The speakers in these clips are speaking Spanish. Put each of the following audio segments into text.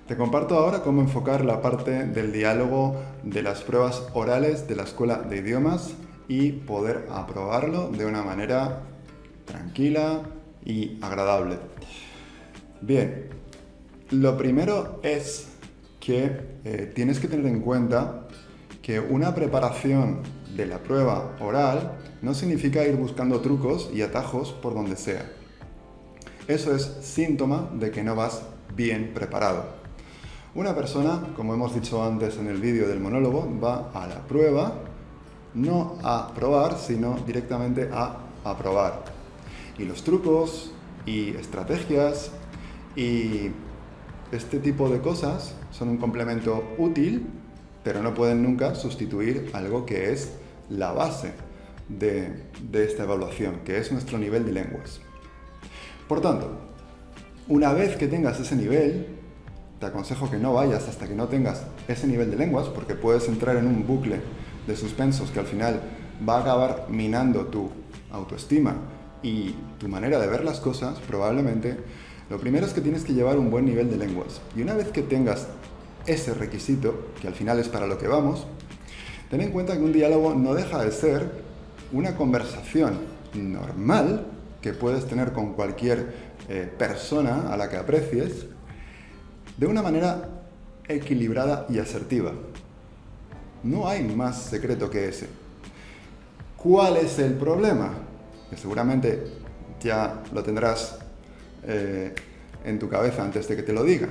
Te comparto ahora cómo enfocar la parte del diálogo de las pruebas orales de la escuela de idiomas y poder aprobarlo de una manera tranquila y agradable. Bien, lo primero es que tienes que tener en cuenta que una preparación de la prueba oral no significa ir buscando trucos y atajos por donde sea. Eso es síntoma de que no vas bien preparado. Una persona, como hemos dicho antes en el vídeo del monólogo, va a la prueba no a probar, sino directamente a aprobar. Y los trucos y estrategias y este tipo de cosas son un complemento útil, pero no pueden nunca sustituir algo que es la base de esta evaluación, que es nuestro nivel de lenguas. Por tanto, una vez que tengas ese nivel, te aconsejo que no vayas hasta que no tengas ese nivel de lenguas, porque puedes entrar en un bucle de suspensos que al final va a acabar minando tu autoestima y tu manera de ver las cosas. Probablemente lo primero es que tienes que llevar un buen nivel de lenguas. Y una vez que tengas ese requisito, que al final es para lo que vamos, ten en cuenta que un diálogo no deja de ser una conversación normal que puedes tener con cualquier persona a la que aprecies, de una manera equilibrada y asertiva. No hay más secreto que ese. ¿Cuál es el problema? Que seguramente ya lo tendrás en tu cabeza antes de que te lo diga.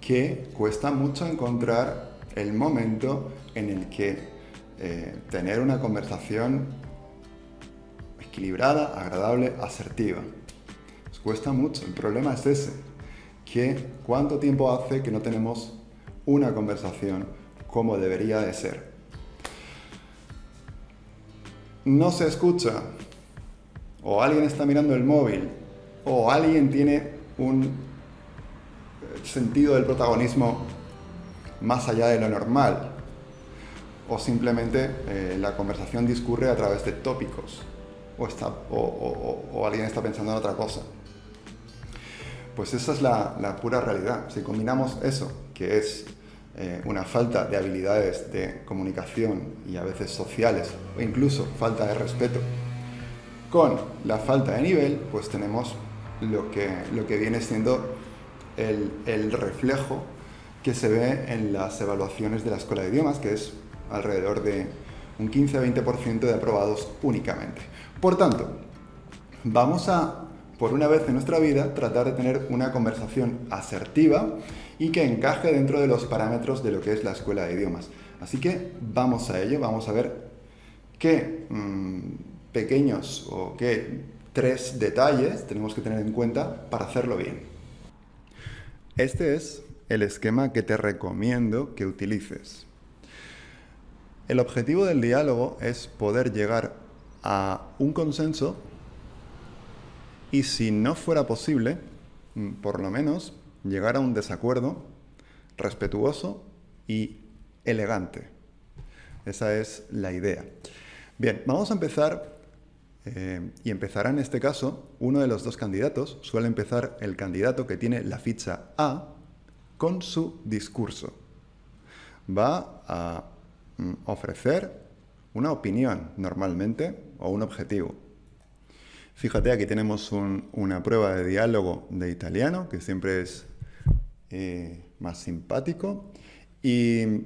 Que cuesta mucho encontrar el momento en el que tener una conversación equilibrada, agradable, asertiva. Nos cuesta mucho. El problema es ese. Que ¿cuánto tiempo hace que no tenemos una conversación como debería de ser? No se escucha, o alguien está mirando el móvil, o alguien tiene un sentido del protagonismo más allá de lo normal, o simplemente la conversación discurre a través de tópicos, o alguien está pensando en otra cosa. Pues esa es la pura realidad. Si combinamos eso, que es una falta de habilidades de comunicación y a veces sociales, o incluso falta de respeto, con la falta de nivel, pues tenemos lo que viene siendo el reflejo que se ve en las evaluaciones de la escuela de idiomas, que es alrededor de un 15-20% de aprobados únicamente. Por tanto, vamos a, por una vez en nuestra vida, tratar de tener una conversación asertiva y que encaje dentro de los parámetros de lo que es la escuela de idiomas. Así que vamos a ello, vamos a ver qué pequeños o qué 3 detalles tenemos que tener en cuenta para hacerlo bien. Este es el esquema que te recomiendo que utilices. El objetivo del diálogo es poder llegar a un consenso y, si no fuera posible, por lo menos llegar a un desacuerdo respetuoso y elegante. Esa es la idea. Bien, vamos a empezar, y empezará en este caso uno de los dos candidatos. Suele empezar el candidato que tiene la ficha A con su discurso. Va a ofrecer una opinión normalmente o un objetivo. Fíjate, aquí tenemos una prueba de diálogo de italiano, que siempre es más simpático. Y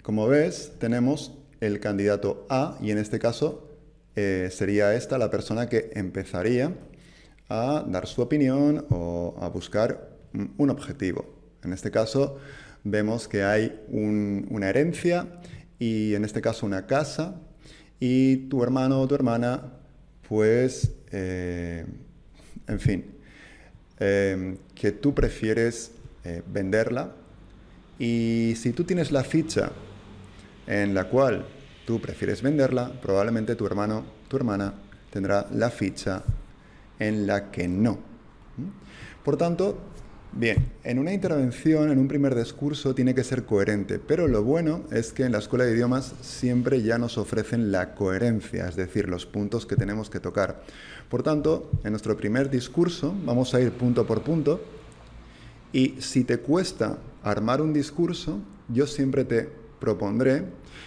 como ves, tenemos el candidato A, y en este caso sería esta la persona que empezaría a dar su opinión o a buscar un objetivo. En este caso vemos que hay una herencia y en este caso una casa, y tu hermano o tu hermana, pues, en fin, que tú prefieres venderla, y si tú tienes la ficha en la cual tú prefieres venderla, probablemente tu hermano, tu hermana tendrá la ficha en la que no. Por tanto, bien, en una intervención, en un primer discurso, tiene que ser coherente, pero lo bueno es que en la escuela de idiomas siempre ya nos ofrecen la coherencia, es decir, los puntos que tenemos que tocar. Por tanto, en nuestro primer discurso vamos a ir punto por punto, y si te cuesta armar un discurso, yo siempre te propondré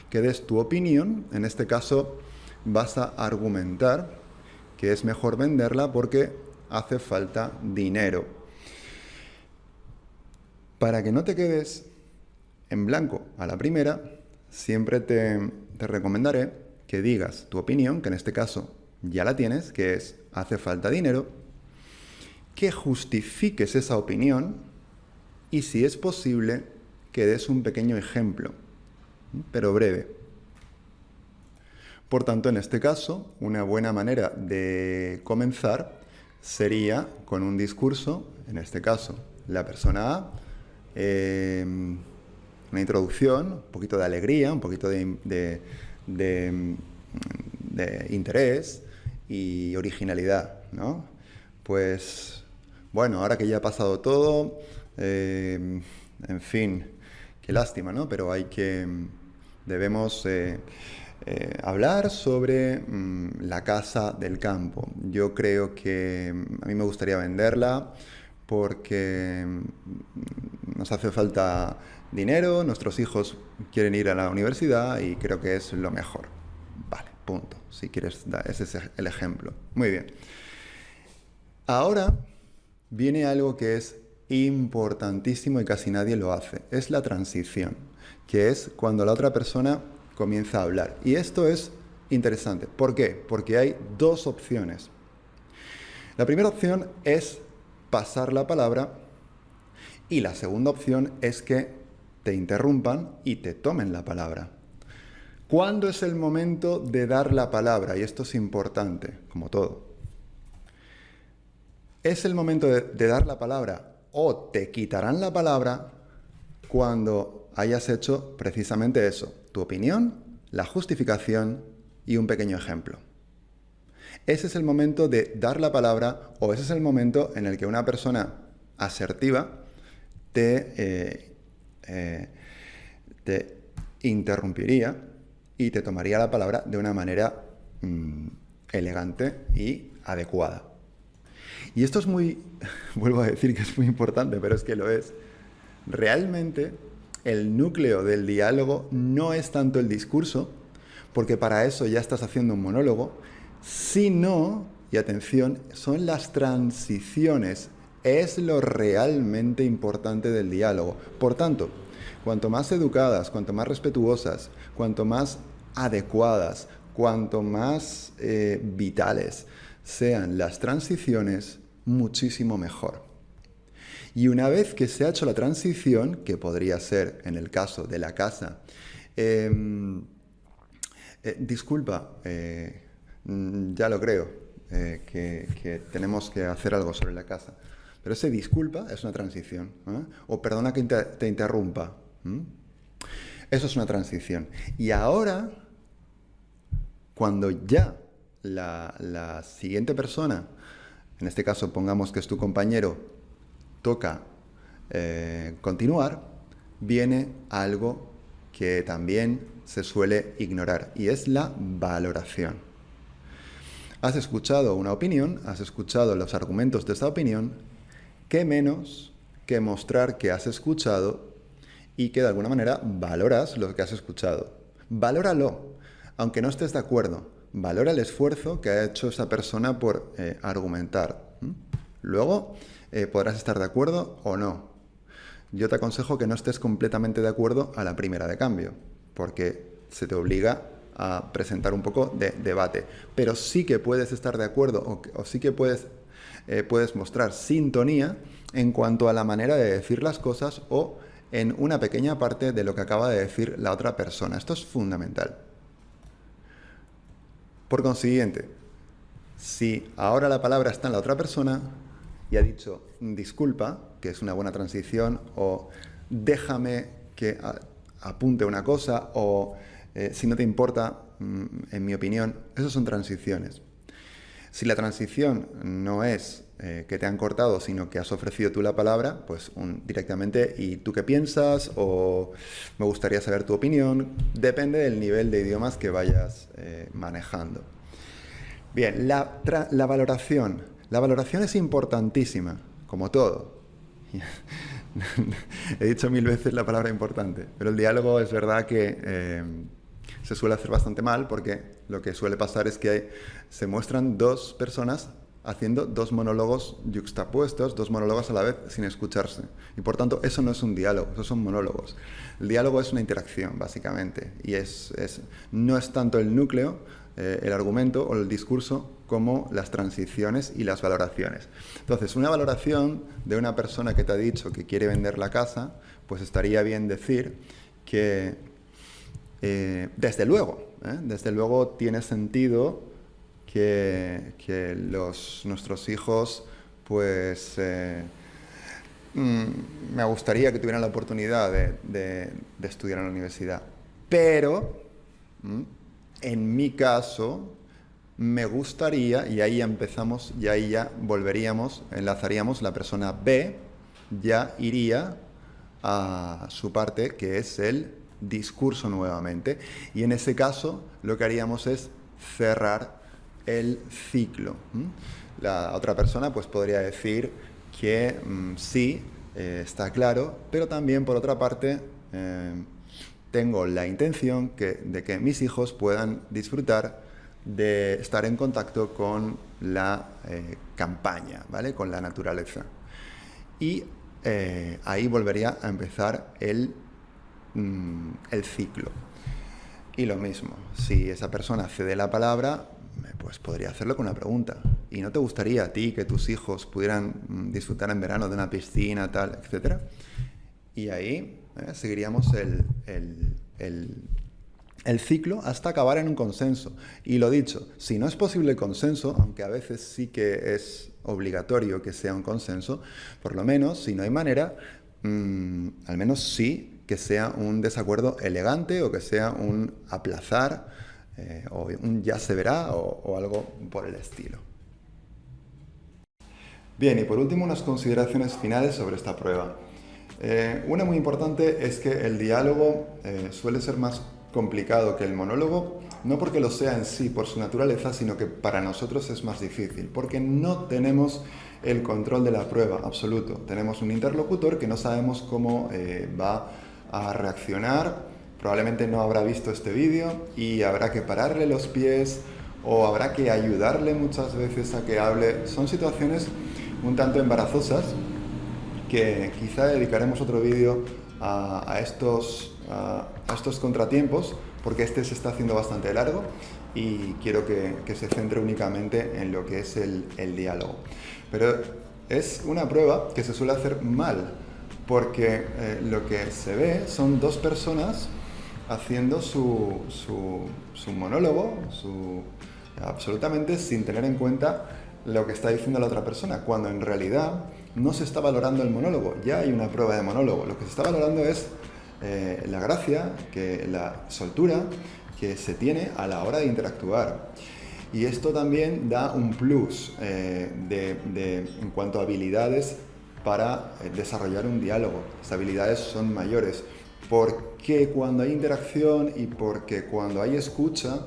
que des tu opinión. En este caso vas a argumentar que es mejor venderla porque hace falta dinero. Para que no te quedes en blanco a la primera, siempre te recomendaré que digas tu opinión, que en este caso ya la tienes, que es hace falta dinero, que justifiques esa opinión y, si es posible, que des un pequeño ejemplo, pero breve. Por tanto, en este caso, una buena manera de comenzar sería con un discurso, en este caso, la persona A, una introducción, un poquito de alegría, un poquito de interés y originalidad, ¿no? Pues, bueno, ahora que ya ha pasado todo, en fin, qué lástima, ¿no? Pero debemos hablar sobre la casa del campo. Yo creo que a mí me gustaría venderla porque nos hace falta dinero, nuestros hijos quieren ir a la universidad y creo que es lo mejor. Vale, punto. Si quieres, ese es el ejemplo. Muy bien. Ahora viene algo que es importantísimo y casi nadie lo hace. Es la transición, que es cuando la otra persona comienza a hablar. Y esto es interesante. ¿Por qué? Porque hay dos opciones. La primera opción es pasar la palabra y la segunda opción es que te interrumpan y te tomen la palabra. ¿Cuándo es el momento de dar la palabra? Y esto es importante, como todo. Es el momento de dar la palabra o te quitarán la palabra cuando hayas hecho precisamente eso, tu opinión, la justificación y un pequeño ejemplo. Ese es el momento de dar la palabra, o ese es el momento en el que una persona asertiva te interrumpiría y te tomaría la palabra de una manera elegante y adecuada. Y esto es vuelvo a decir que es muy importante, pero es que lo es. Realmente el núcleo del diálogo no es tanto el discurso, porque para eso ya estás haciendo un monólogo, sino, y atención, son las transiciones. Es lo realmente importante del diálogo. Por tanto, cuanto más educadas, cuanto más respetuosas, cuanto más adecuadas, cuanto más vitales sean las transiciones, muchísimo mejor. Y una vez que se ha hecho la transición, que podría ser en el caso de la casa, disculpa, ya lo creo, que tenemos que hacer algo sobre la casa. Pero ese disculpa es una transición, ¿eh? O perdona que te interrumpa. Eso es una transición. Y ahora, cuando ya la siguiente persona, en este caso pongamos que es tu compañero, toca continuar, viene algo que también se suele ignorar y es la valoración. Has escuchado una opinión, has escuchado los argumentos de esa opinión, ¿qué menos que mostrar que has escuchado y que de alguna manera valoras lo que has escuchado? Valóralo, aunque no estés de acuerdo. Valora el esfuerzo que ha hecho esa persona por argumentar. Luego podrás estar de acuerdo o no. Yo te aconsejo que no estés completamente de acuerdo a la primera de cambio, porque se te obliga a presentar un poco de debate. Pero sí que puedes estar de acuerdo o sí que puedes mostrar sintonía en cuanto a la manera de decir las cosas o en una pequeña parte de lo que acaba de decir la otra persona. Esto es fundamental. Por consiguiente, si ahora la palabra está en la otra persona y ha dicho disculpa, que es una buena transición, o déjame que apunte una cosa, o si no te importa, en mi opinión, esas son transiciones. Si la transición no es que te han cortado, sino que has ofrecido tú la palabra, pues directamente, ¿y tú qué piensas? O me gustaría saber tu opinión. Depende del nivel de idiomas que vayas manejando. Bien, la valoración. La valoración es importantísima, como todo. He dicho 1000 veces la palabra importante, pero el diálogo es verdad que se suele hacer bastante mal porque lo que suele pasar es que se muestran dos personas haciendo dos monólogos yuxtapuestos, dos monólogos a la vez sin escucharse. Y por tanto, eso no es un diálogo, esos son monólogos. El diálogo es una interacción, básicamente, y no es tanto el núcleo, el argumento o el discurso, como las transiciones y las valoraciones. Entonces, una valoración de una persona que te ha dicho que quiere vender la casa, pues estaría bien decir que, desde luego tiene sentido que nuestros hijos, pues, me gustaría que tuvieran la oportunidad de estudiar en la universidad. Pero, en mi caso, me gustaría, y ahí empezamos, y ahí ya volveríamos, enlazaríamos, la persona B ya iría a su parte, que es el discurso nuevamente. Y en ese caso, lo que haríamos es cerrar el ciclo. La otra persona pues podría decir que sí, está claro, pero también por otra parte tengo la intención de que mis hijos puedan disfrutar de estar en contacto con la campaña, ¿vale? Con la naturaleza. Y ahí volvería a empezar el ciclo. Y lo mismo, si esa persona cede la palabra, pues podría hacerlo con una pregunta. ¿Y no te gustaría a ti que tus hijos pudieran disfrutar en verano de una piscina, tal, etcétera? Y ahí seguiríamos el ciclo hasta acabar en un consenso. Y lo dicho, si no es posible el consenso, aunque a veces sí que es obligatorio que sea un consenso, por lo menos, si no hay manera, al menos sí que sea un desacuerdo elegante o que sea un aplazar o un ya se verá o algo por el estilo. Bien, y por último unas consideraciones finales sobre esta prueba. Una muy importante es que el diálogo suele ser más complicado que el monólogo, no porque lo sea en sí por su naturaleza, sino que para nosotros es más difícil, porque no tenemos el control de la prueba absoluto. Tenemos un interlocutor que no sabemos cómo va a reaccionar, probablemente no habrá visto este vídeo y habrá que pararle los pies o habrá que ayudarle muchas veces a que hable. Son situaciones un tanto embarazosas que quizá dedicaremos otro vídeo a estos contratiempos, porque este se está haciendo bastante largo y quiero que se centre únicamente en lo que es el diálogo. Pero es una prueba que se suele hacer mal, porque lo que se ve son dos personas haciendo su monólogo, absolutamente sin tener en cuenta lo que está diciendo la otra persona, cuando en realidad no se está valorando el monólogo, ya hay una prueba de monólogo. Lo que se está valorando es la gracia, la soltura que se tiene a la hora de interactuar. Y esto también da un plus en cuanto a habilidades para desarrollar un diálogo. Las habilidades son mayores porque cuando hay interacción y porque cuando hay escucha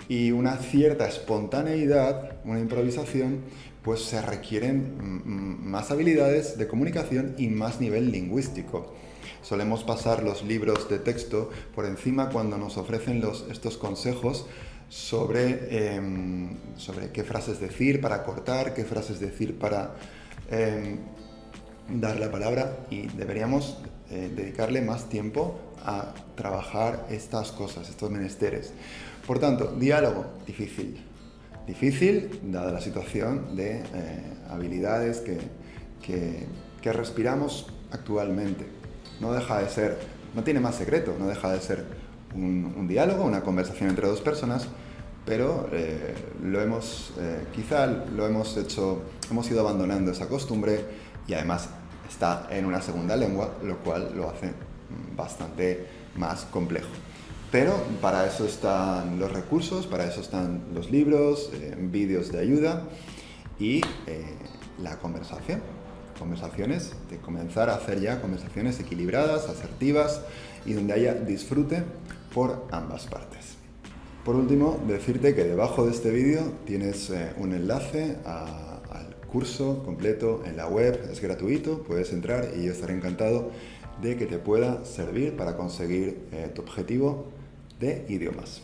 y una cierta espontaneidad, una improvisación, pues se requieren más habilidades de comunicación y más nivel lingüístico. Solemos pasar los libros de texto por encima cuando nos ofrecen estos consejos sobre qué frases decir para cortar, qué frases decir para dar la palabra, y deberíamos dedicarle más tiempo a trabajar estas cosas, estos menesteres. Por tanto, diálogo difícil, dada la situación de habilidades que respiramos actualmente. No deja de ser, no tiene más secreto, no deja de ser un diálogo, una conversación entre dos personas, pero quizá hemos ido abandonando esa costumbre y además está en una segunda lengua, lo cual lo hace bastante más complejo. Pero para eso están los recursos, para eso están los libros, vídeos de ayuda y la conversación. Conversaciones, de comenzar a hacer ya conversaciones equilibradas, asertivas y donde haya disfrute por ambas partes. Por último, decirte que debajo de este vídeo tienes un enlace al curso completo en la web, es gratuito, puedes entrar y yo estaré encantado de que te pueda servir para conseguir tu objetivo de idiomas.